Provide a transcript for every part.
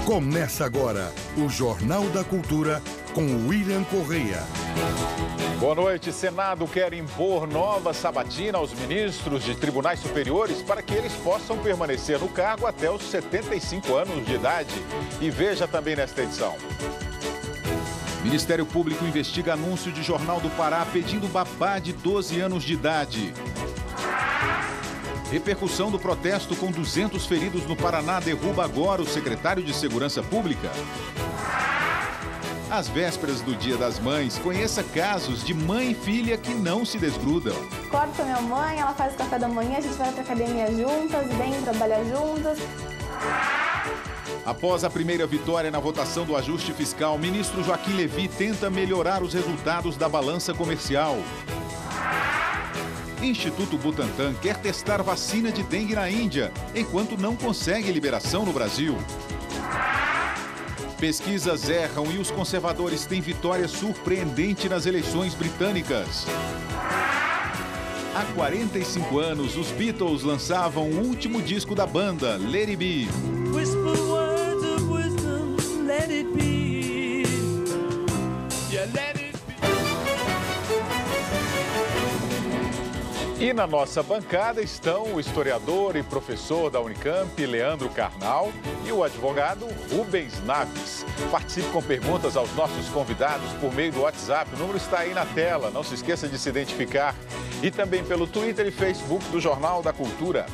Começa agora o Jornal da Cultura com William Correia. Boa noite. Senado quer impor nova sabatina aos ministros de tribunais superiores para que eles possam permanecer no cargo até os 75 anos de idade. E veja também nesta edição. Ministério Público investiga anúncio de Jornal do Pará pedindo babá de 12 anos de idade. Repercussão do protesto com 200 feridos no Paraná derruba agora o secretário de Segurança Pública. Às vésperas do Dia das Mães, conheça casos de mãe e filha que não se desgrudam. Acordo com a minha mãe, ela faz o café da manhã, a gente vai pra academia juntas, vem trabalhar juntas. Após a primeira vitória na votação do ajuste fiscal, ministro Joaquim Levy tenta melhorar os resultados da balança comercial. Instituto Butantan quer testar vacina de dengue na Índia, enquanto não consegue liberação no Brasil. Pesquisas erram e os conservadores têm vitória surpreendente nas eleições britânicas. Há 45 anos, os Beatles lançavam o último disco da banda, Let It Be. Whisper words of wisdom, let it be. Yeah, let it be. E na nossa bancada estão o historiador e professor da Unicamp, Leandro Carnal, e o advogado Rubens Naves. Participe com perguntas aos nossos convidados por meio do WhatsApp. O número está aí na tela, não se esqueça de se identificar. E também pelo Twitter e Facebook do Jornal da Cultura.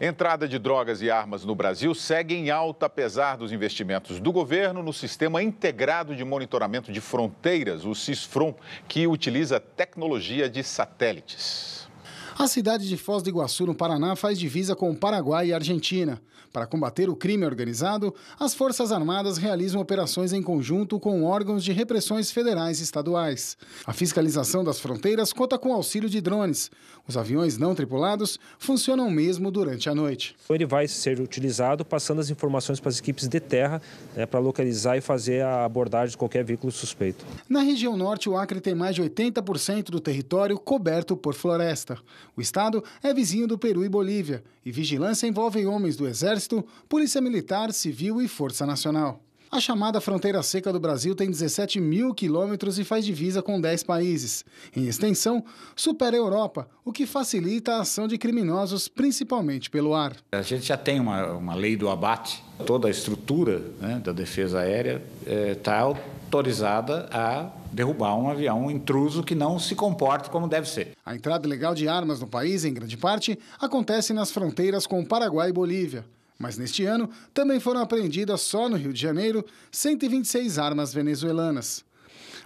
Entrada de drogas e armas no Brasil segue em alta apesar dos investimentos do governo no Sistema Integrado de Monitoramento de Fronteiras, o SISFRON, que utiliza tecnologia de satélites. A cidade de Foz do Iguaçu, no Paraná, faz divisa com o Paraguai e a Argentina. Para combater o crime organizado, as Forças Armadas realizam operações em conjunto com órgãos de repressões federais e estaduais. A fiscalização das fronteiras conta com auxílio de drones. Os aviões não tripulados funcionam mesmo durante a noite. Ele vai ser utilizado passando as informações para as equipes de terra, para localizar e fazer a abordagem de qualquer veículo suspeito. Na região norte, o Acre tem mais de 80% do território coberto por floresta. O estado é vizinho do Peru e Bolívia, e vigilância envolve homens do Exército, Polícia Militar, Civil e Força Nacional. A chamada Fronteira Seca do Brasil tem 17 mil quilômetros e faz divisa com 10 países. Em extensão, supera a Europa, o que facilita a ação de criminosos, principalmente pelo ar. A gente já tem uma lei do abate. Toda a estrutura, né, da defesa aérea está autorizada a derrubar um avião intruso que não se comporte como deve ser. A entrada ilegal de armas no país, em grande parte, acontece nas fronteiras com o Paraguai e Bolívia. Mas neste ano, também foram apreendidas só no Rio de Janeiro 126 armas venezuelanas.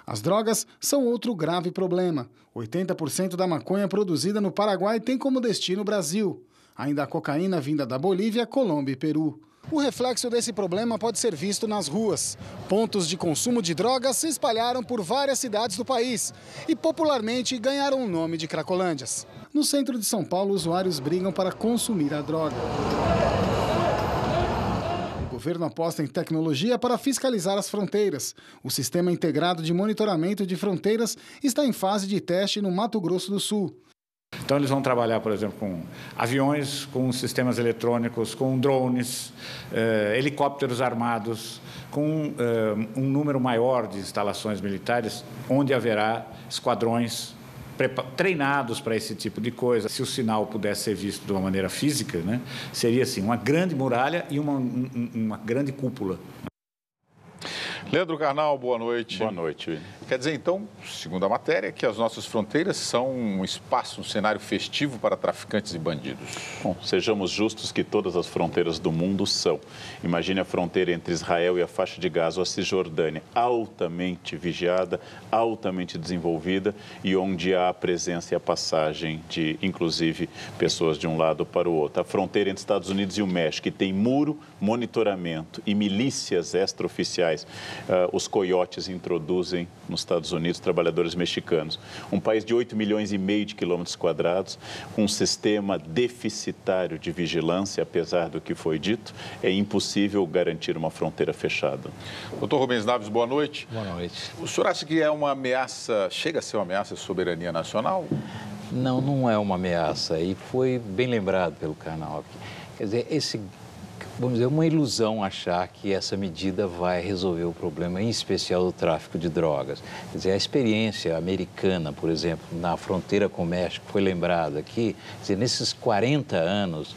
As drogas são outro grave problema. 80% da maconha produzida no Paraguai tem como destino o Brasil. Ainda a cocaína vinda da Bolívia, Colômbia e Peru. O reflexo desse problema pode ser visto nas ruas. Pontos de consumo de drogas se espalharam por várias cidades do país e popularmente ganharam o nome de Cracolândias. No centro de São Paulo, usuários brigam para consumir a droga. O governo aposta em tecnologia para fiscalizar as fronteiras. O Sistema Integrado de Monitoramento de Fronteiras está em fase de teste no Mato Grosso do Sul. Então, eles vão trabalhar, por exemplo, com aviões, com sistemas eletrônicos, com drones, helicópteros armados, com um número maior de instalações militares, onde haverá esquadrões treinados para esse tipo de coisa. Se o sinal pudesse ser visto de uma maneira física, né, seria assim, uma grande muralha e uma grande cúpula. Leandro Carnal, boa noite. Boa noite. Quer dizer, então, segundo a matéria, que as nossas fronteiras são um espaço, um cenário festivo para traficantes e bandidos. Bom, sejamos justos que todas as fronteiras do mundo são. Imagine a fronteira entre Israel e a faixa de Gaza, ou a Cisjordânia, altamente vigiada, altamente desenvolvida e onde há a presença e a passagem de, inclusive, pessoas de um lado para o outro. A fronteira entre Estados Unidos e o México, que tem muro, monitoramento e milícias extraoficiais. Os coiotes introduzem nos Estados Unidos trabalhadores mexicanos. Um país de 8 milhões e meio de quilômetros quadrados, com um sistema deficitário de vigilância, apesar do que foi dito, é impossível garantir uma fronteira fechada. Doutor Rubens Naves, boa noite. Boa noite. O senhor acha que é uma ameaça, chega a ser uma ameaça à soberania nacional? Não, não é uma ameaça. E foi bem lembrado pelo Karnal aqui. Quer dizer, vamos dizer, uma ilusão achar que essa medida vai resolver o problema, em especial do tráfico de drogas. Quer dizer, a experiência americana, por exemplo, na fronteira com o México, foi lembrada aqui. Quer dizer, nesses 40 anos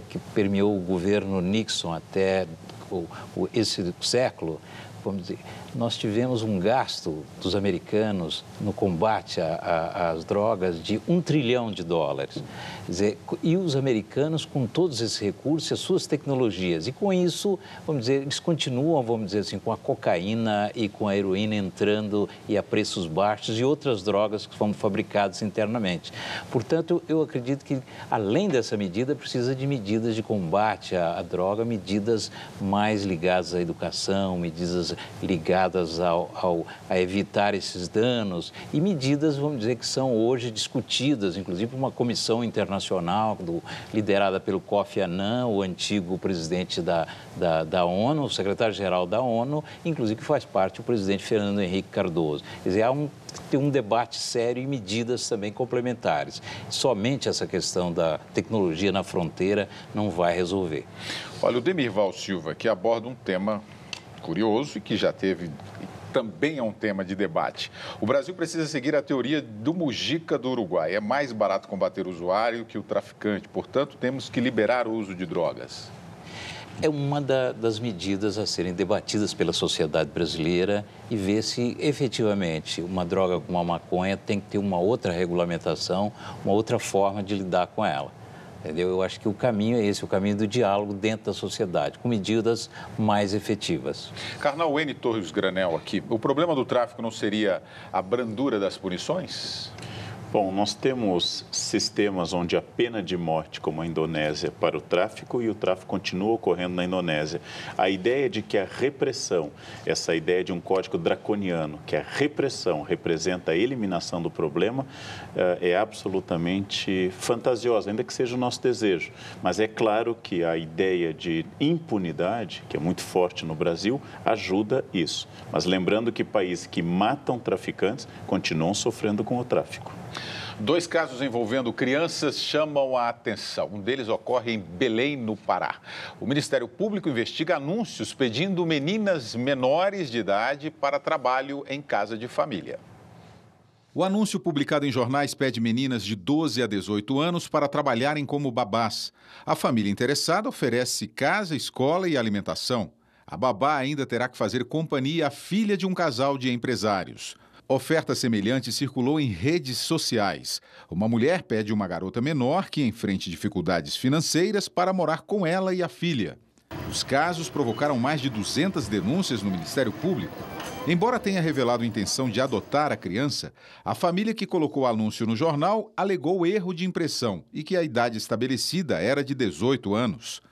que permeou o governo Nixon até esse século, vamos dizer, nós tivemos um gasto dos americanos no combate às drogas de $1 trilhão. Quer dizer, e os americanos, com todos esses recursos e as suas tecnologias. E com isso, vamos dizer, eles continuam, vamos dizer assim, com a cocaína e com a heroína entrando e a preços baixos e outras drogas que são fabricadas internamente. Portanto, eu acredito que, além dessa medida, precisa de medidas de combate à droga, medidas mais ligadas à educação, medidas ligadas a evitar esses danos e medidas, vamos dizer, que são hoje discutidas, inclusive por uma comissão internacional liderada pelo Kofi Annan, o antigo presidente da ONU, o secretário-geral da ONU, inclusive que faz parte o presidente Fernando Henrique Cardoso. Quer dizer, tem um debate sério e medidas também complementares. Somente essa questão da tecnologia na fronteira não vai resolver. Olha, o Demirval Silva, que aborda um tema curioso e que já teve, também é um tema de debate. O Brasil precisa seguir a teoria do Mujica do Uruguai. É mais barato combater o usuário que o traficante, portanto, temos que liberar o uso de drogas. É uma das medidas a serem debatidas pela sociedade brasileira e ver se efetivamente uma droga como a maconha tem que ter uma outra regulamentação, uma outra forma de lidar com ela. Entendeu? Eu acho que o caminho é esse, o caminho do diálogo dentro da sociedade, com medidas mais efetivas. Karnal N. Torres Granel aqui. O problema do tráfico não seria a brandura das punições? Bom, nós temos sistemas onde a pena de morte, como a Indonésia, para o tráfico, e o tráfico continua ocorrendo na Indonésia. A ideia de que a repressão, essa ideia de um código draconiano, que a repressão representa a eliminação do problema, é absolutamente fantasiosa, ainda que seja o nosso desejo. Mas é claro que a ideia de impunidade, que é muito forte no Brasil, ajuda isso. Mas lembrando que países que matam traficantes continuam sofrendo com o tráfico. 2 casos envolvendo crianças chamam a atenção. Um deles ocorre em Belém, no Pará. O Ministério Público investiga anúncios pedindo meninas menores de idade para trabalho em casa de família. O anúncio publicado em jornais pede meninas de 12 a 18 anos para trabalharem como babás. A família interessada oferece casa, escola e alimentação. A babá ainda terá que fazer companhia à filha de um casal de empresários. Oferta semelhante circulou em redes sociais. Uma mulher pede uma garota menor que enfrente dificuldades financeiras para morar com ela e a filha. Os casos provocaram mais de 200 denúncias no Ministério Público. Embora tenha revelado intenção de adotar a criança, a família que colocou o anúncio no jornal alegou erro de impressão e que a idade estabelecida era de 18 anos.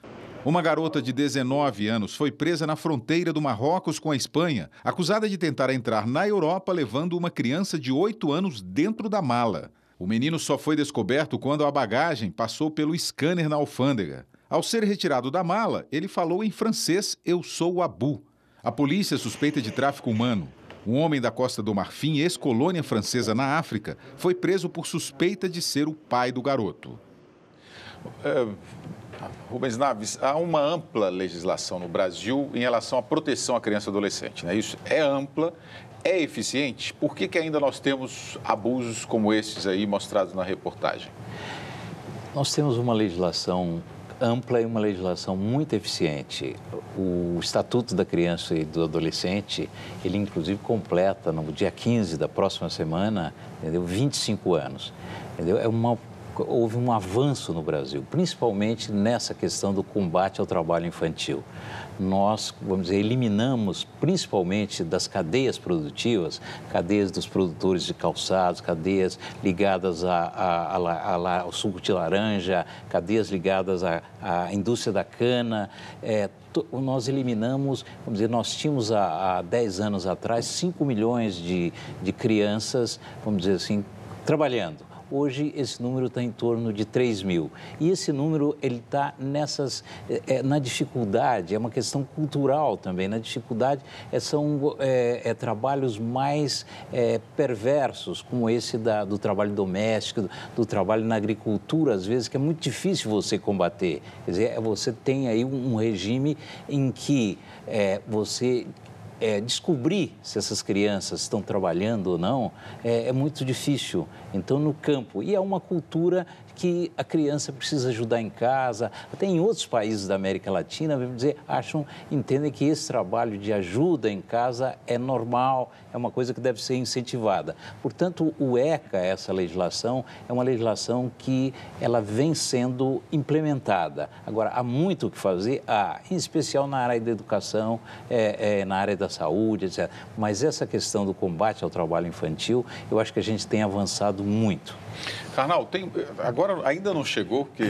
Uma garota de 19 anos foi presa na fronteira do Marrocos com a Espanha, acusada de tentar entrar na Europa levando uma criança de 8 anos dentro da mala. O menino só foi descoberto quando a bagagem passou pelo scanner na alfândega. Ao ser retirado da mala, ele falou em francês: "Eu sou o Abu". A polícia suspeita de tráfico humano. Um homem da Costa do Marfim, ex-colônia francesa na África, foi preso por suspeita de ser o pai do garoto. Rubens Naves, há uma ampla legislação no Brasil em relação à proteção à criança e adolescente, né? Isso é ampla, é eficiente. Por que ainda nós temos abusos como esses aí mostrados na reportagem? Nós temos uma legislação ampla e uma legislação muito eficiente. O Estatuto da Criança e do Adolescente, ele inclusive completa no dia 15 da próxima semana, entendeu? 25 anos. Entendeu? Houve um avanço no Brasil, principalmente nessa questão do combate ao trabalho infantil. Nós, vamos dizer, eliminamos principalmente das cadeias produtivas, cadeias dos produtores de calçados, cadeias ligadas ao suco de laranja, cadeias ligadas à indústria da cana. Nós eliminamos, vamos dizer, nós tínhamos há 10 anos atrás 5 milhões de crianças, vamos dizer assim, trabalhando. hoje esse número está em torno de 3 mil. E esse número, ele está na dificuldade, é uma questão cultural também, na dificuldade são trabalhos mais perversos, como esse do trabalho doméstico, do trabalho na agricultura, às vezes, que é muito difícil você combater. Quer dizer, você tem aí um regime em que você descobrir se essas crianças estão trabalhando ou não é muito difícil. Então, no campo, e é uma cultura que a criança precisa ajudar em casa. Até em outros países da América Latina, vamos dizer, entendem que esse trabalho de ajuda em casa é normal, é uma coisa que deve ser incentivada. Portanto, o ECA, essa legislação, é uma legislação que ela vem sendo implementada. Agora, há muito o que fazer, em especial na área da educação, na área da saúde, etc. Mas essa questão do combate ao trabalho infantil, eu acho que a gente tem avançado muito. Karnal, agora ainda não chegou, porque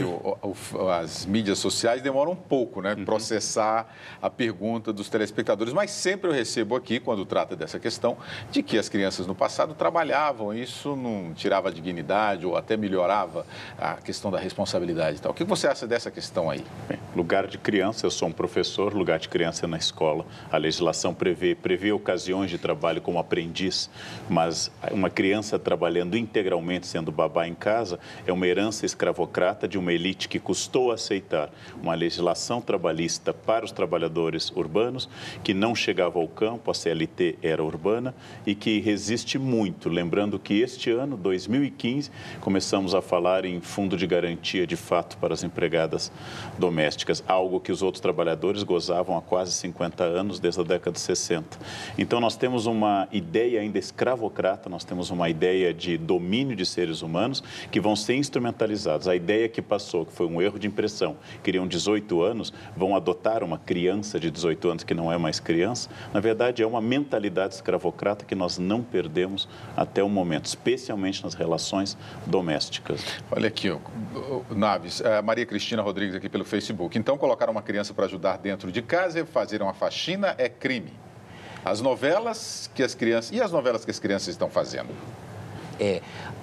as mídias sociais demoram um pouco, né? Processar a pergunta dos telespectadores, mas sempre eu recebo aqui, quando trata dessa questão, de que as crianças no passado trabalhavam, isso não tirava a dignidade ou até melhorava a questão da responsabilidade e tal. O que você acha dessa questão aí? Bem, lugar de criança, eu sou um professor, lugar de criança é na escola. A legislação prevê ocasiões de trabalho como aprendiz, mas uma criança trabalhando integralmente, sendo babá em casa, é uma herança escravocrata de uma elite que custou aceitar uma legislação trabalhista para os trabalhadores urbanos, que não chegava ao campo, a CLT era urbana, e que resiste muito. Lembrando que este ano, 2015, começamos a falar em fundo de garantia de fato para as empregadas domésticas, algo que os outros trabalhadores gozavam há quase 50 anos, desde a década de 60. Então, nós temos uma ideia ainda escravocrata, nós temos uma ideia de domínio de seres humanos que vão ser instrumentalizados. A ideia que passou, que foi um erro de impressão, queriam 18 anos, vão adotar uma criança de 18 anos que não é mais criança, na verdade é uma mentalidade escravocrata que nós não perdemos até o momento, especialmente nas relações domésticas. Olha aqui, Naves, a Maria Cristina Rodrigues aqui pelo Facebook. Então, colocar uma criança para ajudar dentro de casa e fazer uma faxina é crime. As novelas que as crianças estão fazendo?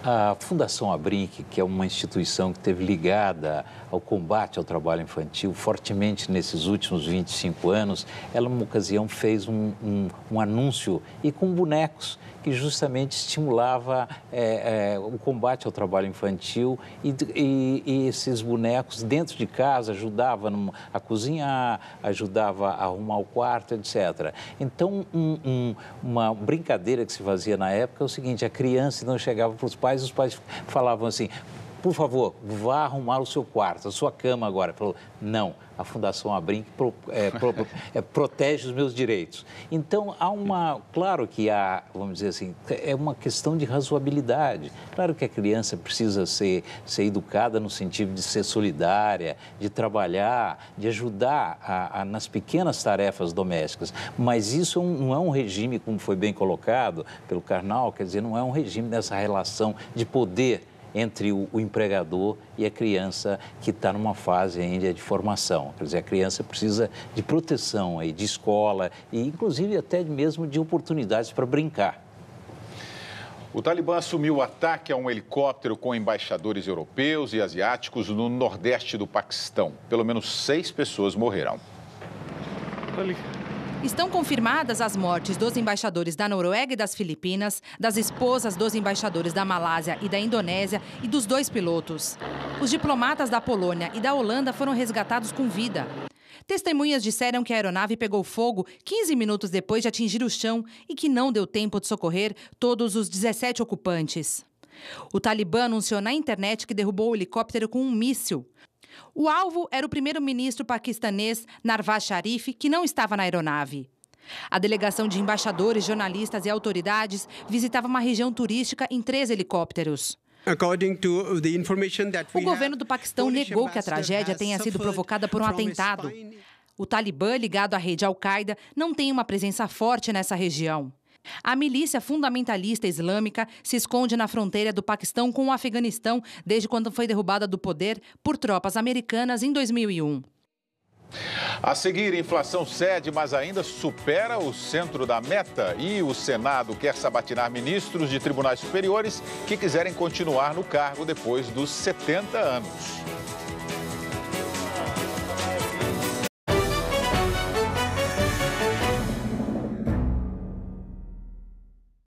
A Fundação Abrinq, que é uma instituição que esteve ligada ao combate ao trabalho infantil fortemente nesses últimos 25 anos, ela, numa ocasião, fez um anúncio e com bonecos que justamente estimulava o combate ao trabalho infantil e esses bonecos dentro de casa ajudavam a cozinhar, ajudava a arrumar o quarto, etc. Então, uma brincadeira que se fazia na época é o seguinte: a criança não chegava para os pais falavam assim: por favor, vá arrumar o seu quarto, a sua cama agora. Falou: não, a Fundação Abrinq protege os meus direitos. Então, claro que vamos dizer assim, é uma questão de razoabilidade. Claro que a criança precisa ser educada no sentido de ser solidária, de trabalhar, de ajudar nas pequenas tarefas domésticas. Mas isso não é um regime, como foi bem colocado pelo Karnal, quer dizer, não é um regime dessa relação de poder entre o empregador e a criança que está numa fase ainda de formação. Quer dizer, a criança precisa de proteção, de escola e, inclusive, até mesmo de oportunidades para brincar. O Talibã assumiu o ataque a um helicóptero com embaixadores europeus e asiáticos no nordeste do Paquistão. Pelo menos 6 pessoas morreram. Estão confirmadas as mortes dos embaixadores da Noruega e das Filipinas, das esposas dos embaixadores da Malásia e da Indonésia e dos 2 pilotos. Os diplomatas da Polônia e da Holanda foram resgatados com vida. Testemunhas disseram que a aeronave pegou fogo 15 minutos depois de atingir o chão e que não deu tempo de socorrer todos os 17 ocupantes. O Talibã anunciou na internet que derrubou o helicóptero com um míssil. O alvo era o primeiro-ministro paquistanês Nawaz Sharif, que não estava na aeronave. A delegação de embaixadores, jornalistas e autoridades visitava uma região turística em 3 helicópteros. O governo do Paquistão negou que a tragédia tenha sido provocada por um atentado. O Talibã, ligado à rede Al-Qaeda, não tem uma presença forte nessa região. A milícia fundamentalista islâmica se esconde na fronteira do Paquistão com o Afeganistão desde quando foi derrubada do poder por tropas americanas em 2001. A seguir, inflação cede, mas ainda supera o centro da meta. E o Senado quer sabatinar ministros de tribunais superiores que quiserem continuar no cargo depois dos 70 anos.